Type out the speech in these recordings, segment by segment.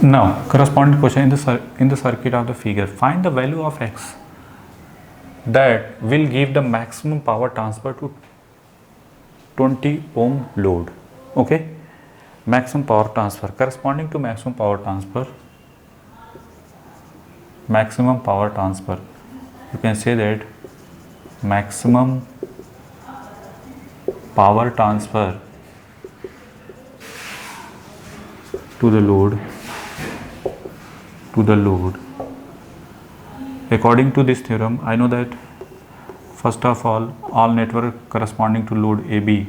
Now, corresponding question in the circuit of the figure. Find the value of X that will give the maximum power transfer to 20 ohm load. Okay, maximum power transfer corresponding to maximum power transfer. Maximum power transfer. You can say that maximum power transfer to the load. According to this theorem, I know that first of all network corresponding to load AB,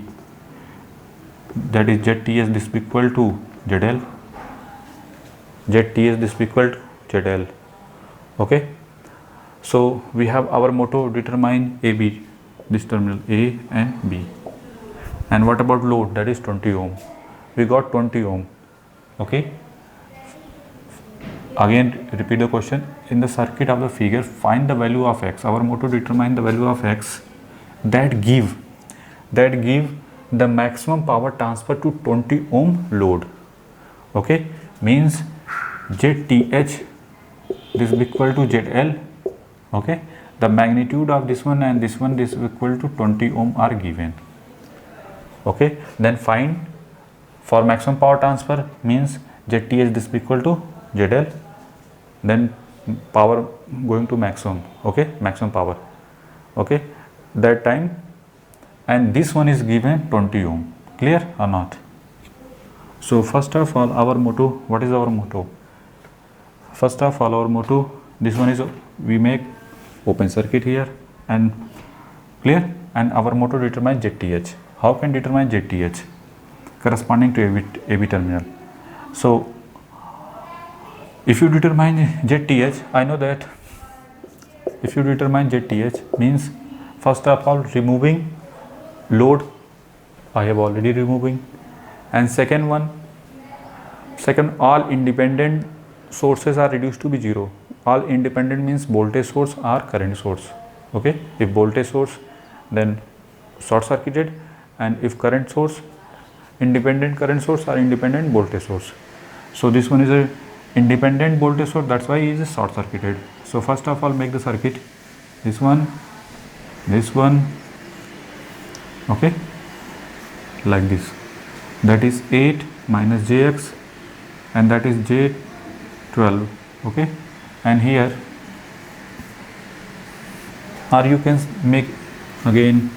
that is ZTS, this equal to ZL. ZTS this equal to ZL. Okay. So we have our motto, determine AB, this terminal A and B. And what about load? That is 20 ohm. We got 20 ohm. Okay. Again, repeat the question. In the circuit of the figure, find the value of X. Our motto, determine the value of X that give the maximum power transfer to 20 ohm load. Okay, means ZTH, this is equal to ZL. Okay, the magnitude of this one and this one, this is equal to 20 ohm are given. Okay, then find for maximum power transfer, means ZTH this is equal to ZL, then power going to maximum. Okay, maximum power. Okay, that time, and this one is given 20 ohm. Clear or not? So first of all, our motto, what is our motto? First of all, our motto, this one is, we make open circuit here, and clear, and our motto, determine ZTH. How can determine ZTH? Corresponding to AB terminal. So if you determine ZTH, I know that if you determine ZTH means first of all removing load, I have already removing, and second all independent sources are reduced to be zero. All independent means voltage source or current source. Okay, if voltage source, then short circuited, and if current source, independent current source or independent voltage source. So this one is a independent voltage source, that's why it is short circuited. So first of all, make the circuit, this one, okay, like this, that is 8 minus jx, and that is j12. Okay, and here, or you can make again.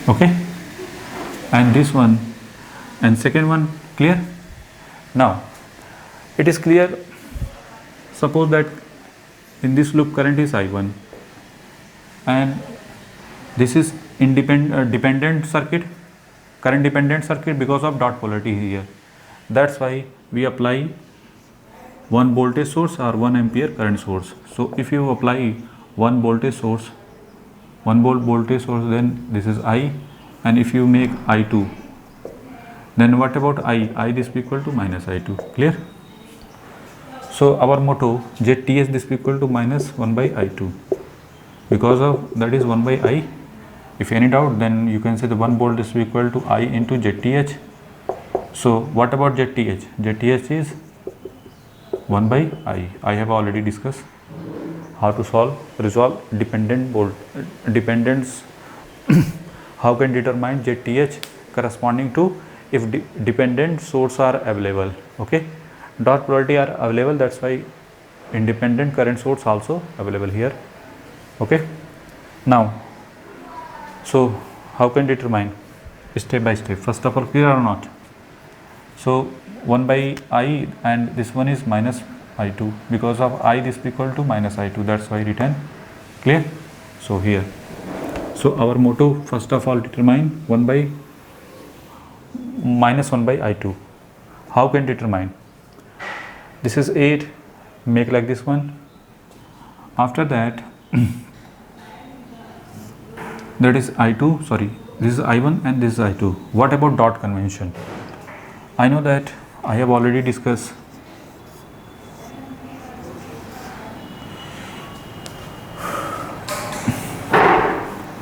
Okay, and this one and second one. Clear? Now it is clear. Suppose that in this loop current is I1, and this is dependent circuit, current dependent circuit, because of dot polarity here. That's why we apply one voltage source or 1 ampere current source. So if you apply one voltage source, 1 volt voltage source, then this is I, and if you make I2, then what about I this equal to minus I2. Clear? So our motto, ZTS this equal to minus 1 by I2, because of that is 1 by I. If any doubt, then you can say the 1 volt is equal to I into ZTH. So what about ZTH? ZTH is 1 by I. I have already discussed how to resolve dependence. How can determine ZTH corresponding to if dependent source are available. Okay, dot polarity are available, that's why independent current source also available here. Okay, now, so how can determine step by step? First of all, clear or not? So 1 by I, and this one is minus I2, because of I this equal to minus I2, that's why written. Clear? So here, so our motto, first of all, determine minus 1 by I2. How can determine? This is 8, make like this one. After that, that is I2, sorry, this is I1 and this is I2. What about dot convention? I know that I have already discussed.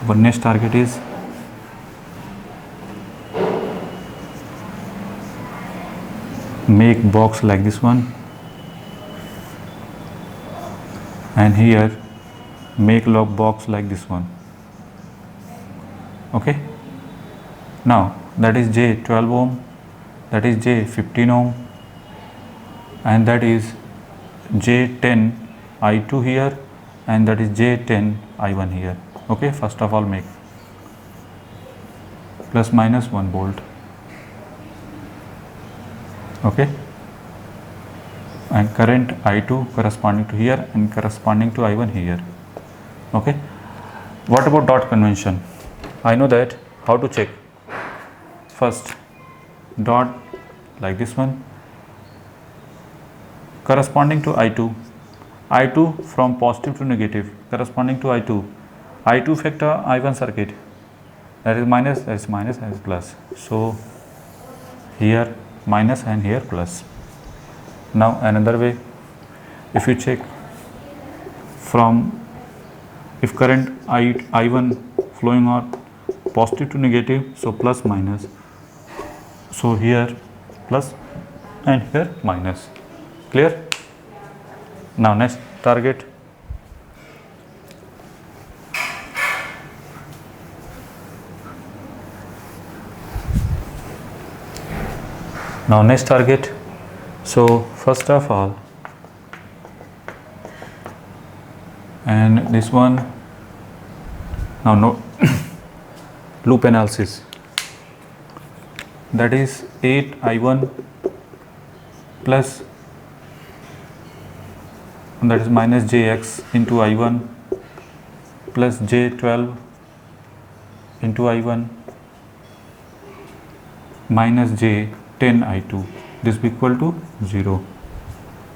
Our next target is make box like this one, and here make lock box like this one. Okay, now that is J 12 ohm, that is J 15 ohm, and that is J 10 I2 here, and that is J 10 I1 here. Okay, first of all make plus minus 1 volt. Okay, and current I2 corresponding to here and corresponding to I1 here. Okay, what about dot convention? I know that. How to check? First, dot like this one corresponding to I2, I2 from positive to negative corresponding to I2, I2 factor I1 circuit, that is minus, that is minus, that is plus. So here minus and here plus. Now another way, if you check from, if current I1 flowing on positive to negative, so plus minus, so here plus and here minus. Clear? Now next target. Now next target. So first of all, and this one, now no loop analysis, that is 8 I1 plus, that is minus jx into I1 plus j12 into I1 minus j10 I2, this will be equal to 0.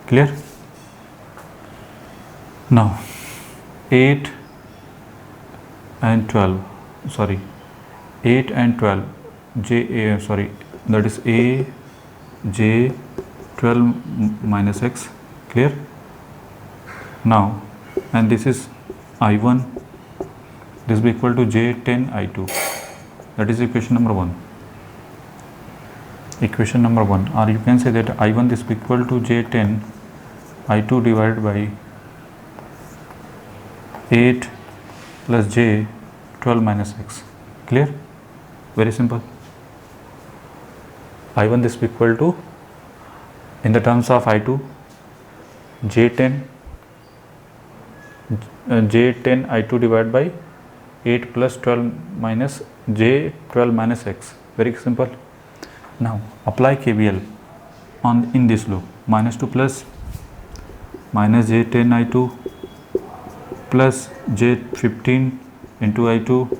Clear? Now 8 and 12, sorry, 8 and 12 that is a j 12 minus x. Clear? Now, and this is I1, this will be equal to j10 I2, that is equation number 1. Equation number 1, or you can say that I1 is equal to j10 I2 divided by 8 plus j 12 minus x. Clear? Very simple. I1 is equal to, in the terms of I2, j10 I2 divided by 8 plus 12 minus j 12 minus x. Very simple. Now apply KVL on in this loop, minus to plus, minus j10 I2 plus j15 into I2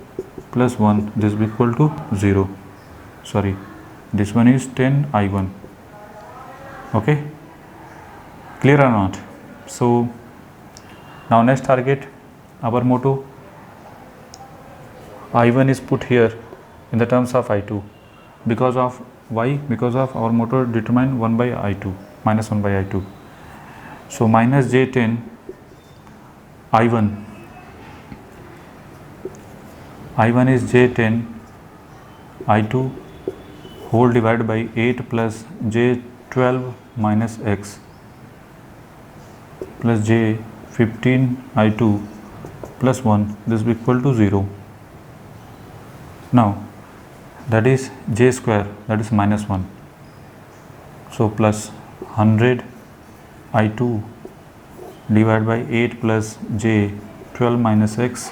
plus 1, this will be equal to 0. Sorry, this one is 10 I1. Okay, clear or not? So now next target, our motto, I1 is put here in the terms of I2, because of why? Because of our motto determine 1 by I2, minus 1 by I2. So minus j10 I1, I1 is j10 I2 whole divided by 8 plus j12 minus x plus j15 I2 plus 1, this will be equal to 0. Now that is j square, that is minus 1. So plus 100 I2 divided by 8 plus j 12 minus x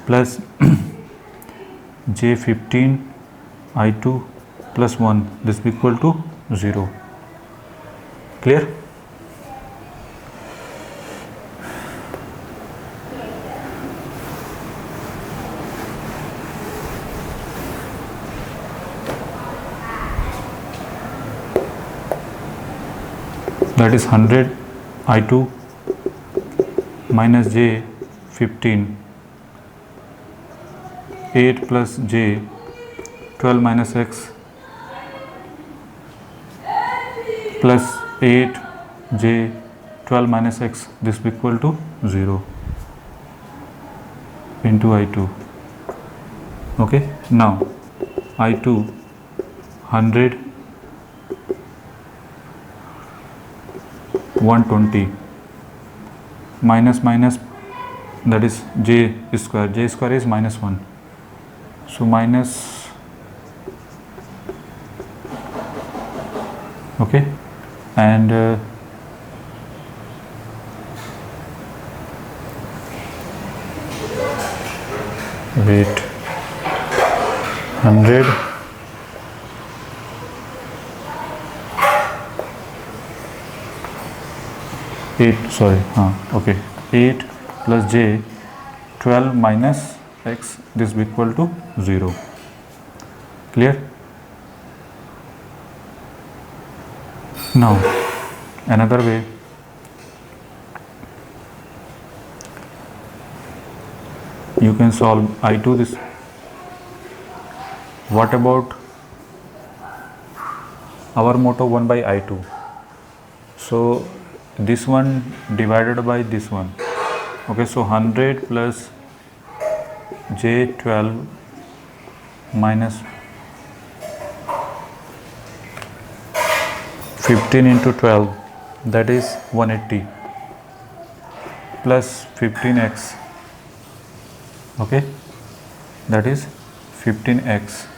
plus j 15 I2 plus 1, this will be equal to 0. Clear? That is 100 I2 minus j 15, 8 plus j 12 minus x plus 8 j 12 minus x, this will be equal to 0 into I2. Okay, now I2 100 120 minus minus, that is j square is minus 1, so minus, okay, and wait, 100 8, sorry, okay, 8 plus j 12 minus x, this is equal to 0. Clear? Now another way, you can solve I2 this. What about our motto 1 by I2? So this one divided by this one, okay, so 100 plus j12 minus 15 into 12, that is 180, plus 15x, okay, that is 15x,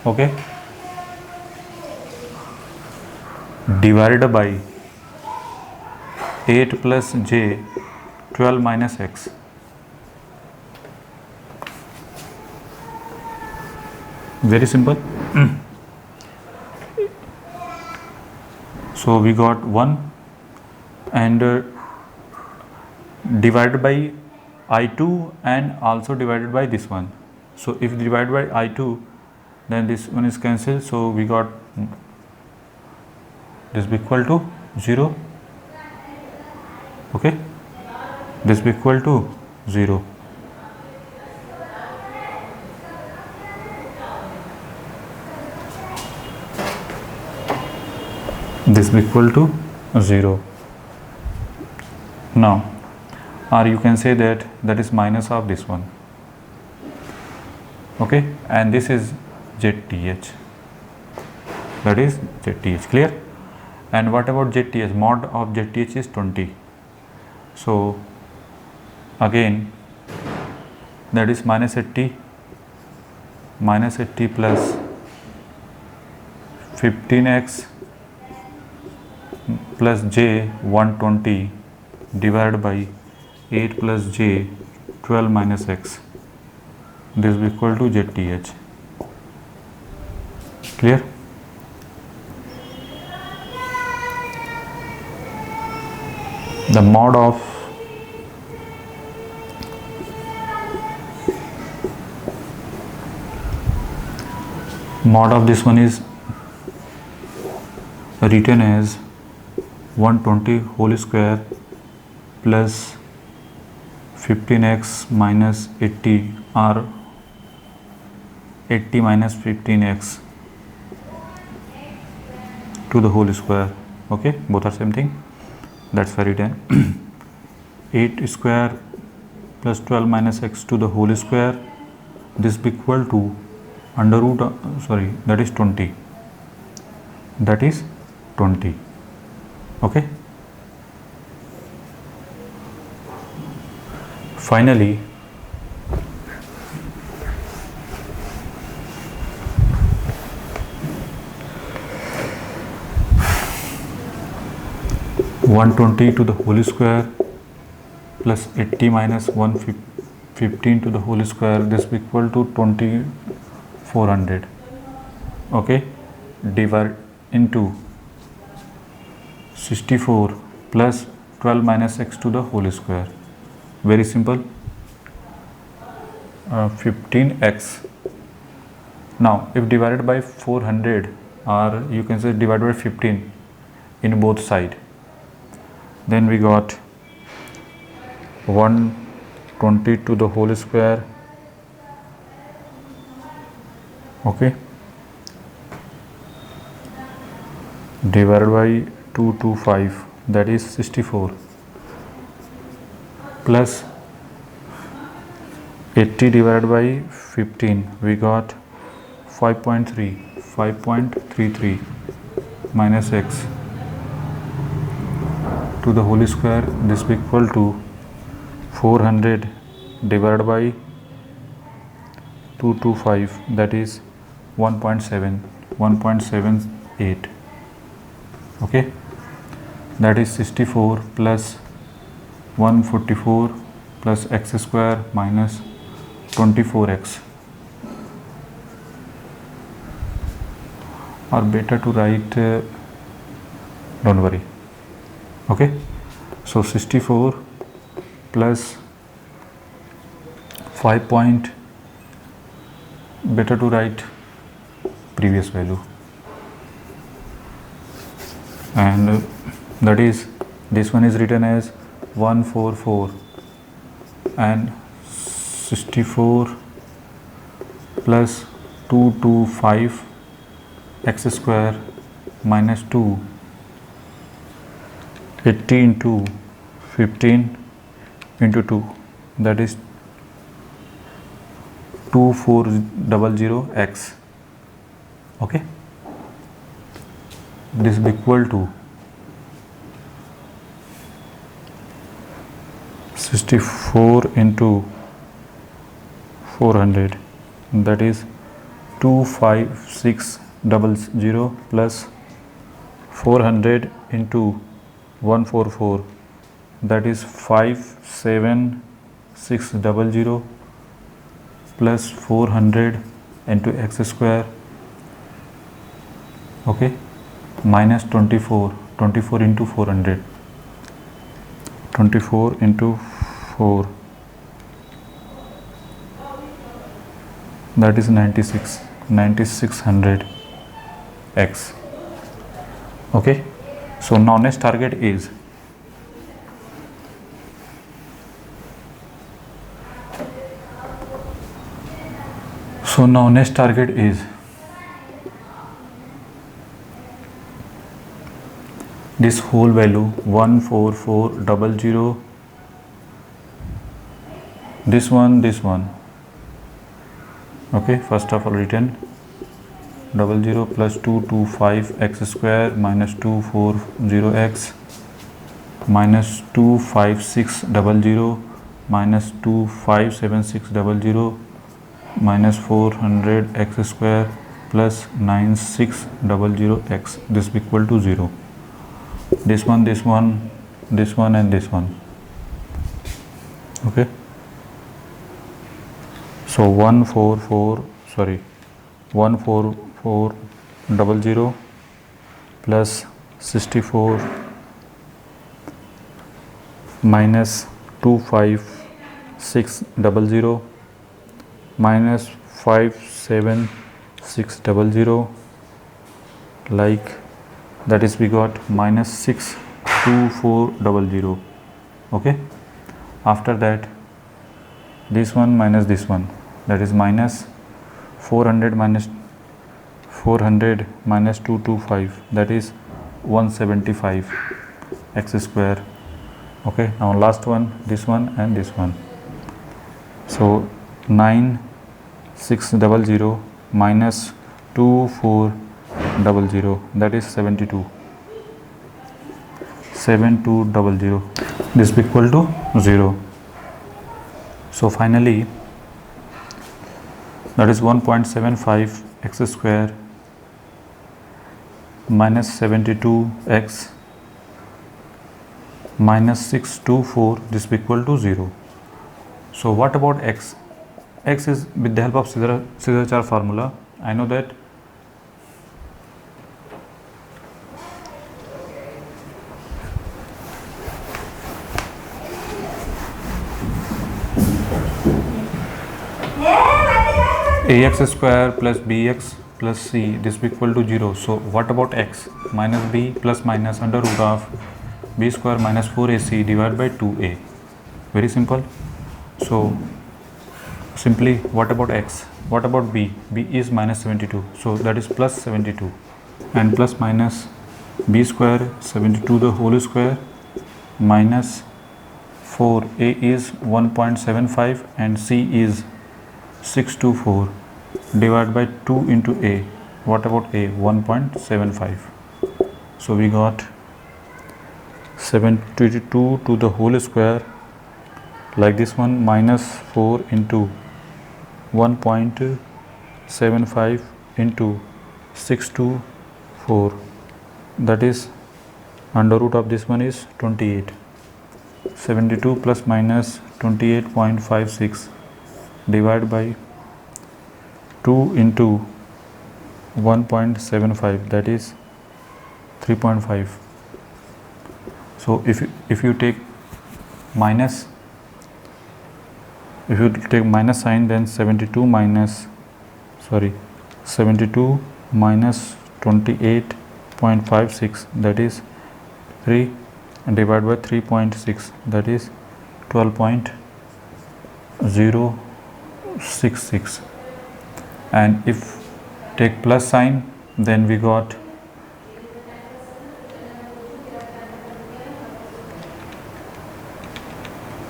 okay, divided by 8 plus j 12 minus x, very simple. So we got 1, and divided by I2 and also divided by this one. So if divided by I2, then this one is cancelled, so we got this be equal to 0, okay, this be equal to 0. This be equal to 0. Now, or you can say that that is minus of this one, okay, and this is ZTH, that is ZTH. Clear? And what about ZTH? Mod of ZTH is 20. So again, that is minus 80 plus 15x plus j 120 divided by 8 plus j 12 minus x, this will be equal to ZTH. Clear? The mod of this one is written as 120 whole square plus 15x minus 80, or 80 minus 15x to the whole square, okay, both are same thing, that's why written 8 square plus 12 minus x to the whole square, this be equal to under root, that is 20, okay. Finally, (120) to the whole square plus 80 minus 115 to the whole square, this is equal to 2400, okay, divide into 64 plus 12 minus x to the whole square, very simple, 15x. Now if divided by 400, or you can say divided by 15 in both side, then we got 120 to the whole square, okay, divided by 225, that is 64, plus 80 divided by 15, we got 5.33 minus x, to the whole square, this will be equal to 400 divided by 225, that is 1.78. Okay, that is 64 plus 144 plus x square minus 24x, or better to write, don't worry. Okay, so 64 plus 5 point, better to write previous value, and that is, this one is written as 144 and 64 plus 225 x square minus 2, 80 into 15 into 2, that is 2400x. Okay, this is equal to 64 into 400, that is 25600 plus 400 into 144, that is 57600 plus 400 into x square, okay, minus 24 into 400, 24 into 4, that is 9600 x. Okay, so now next target is this whole value 14400, this one. Okay, first of all written 00 plus 225 x square minus 240x minus 25600 minus 257600 minus 400 x square plus 9600x, this is equal to 0. This one and this one. Okay, so 14400 plus 64 minus 25600 minus 57600, like that is we got minus 62400. Okay, after that this one minus this one, that is minus 400 minus 225, that is 175 x square. Okay, now last one, this one and this one, so 9600 minus 2400, that is 7200, this is equal to 0. So finally that is 1.75 x square minus 72x minus 624, this is equal to 0. So what about x? X is, with the help of Caesar formula, I know that ax square plus bx plus c, this is equal to 0. So what about x? Minus b plus minus under root of b square minus 4ac divided by 2a. Very simple. So simply, what about x? What about b? B is minus 72, so that is plus 72, and plus minus b square 72 the whole square minus 4, a is 1.75 and c is 624 divided by 2 into a. What about a? 1.75. So we got 72 to the whole square, like this one, minus 4 into 1.75 into 624, that is under root of this one is 28. 72 plus minus 28.56 divided by 2 into 1.75, that is 3.5. So if you take minus sign, then 72 minus 28.56, that is 3, divided by 3.6, that is 12.066. And if take plus sign, then we got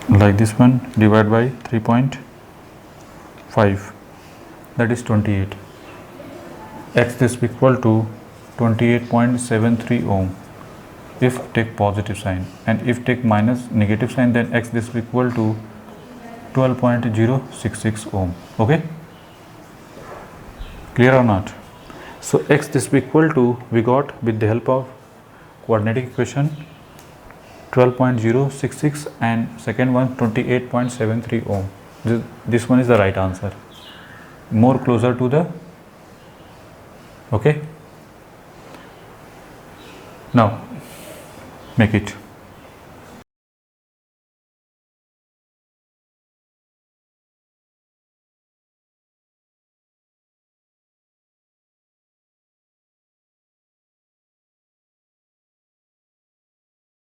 like this one, divided by 3.5, that is 28. X this equal to 28.73 ohm if take positive sign, and if take minus negative sign, then X this equal to 12.066 ohm. Okay, clear or not? So X this equal to, we got with the help of quadratic equation 12.066, and second one 28.73 ohm. This one is the right answer, more closer to the, okay. Now make it.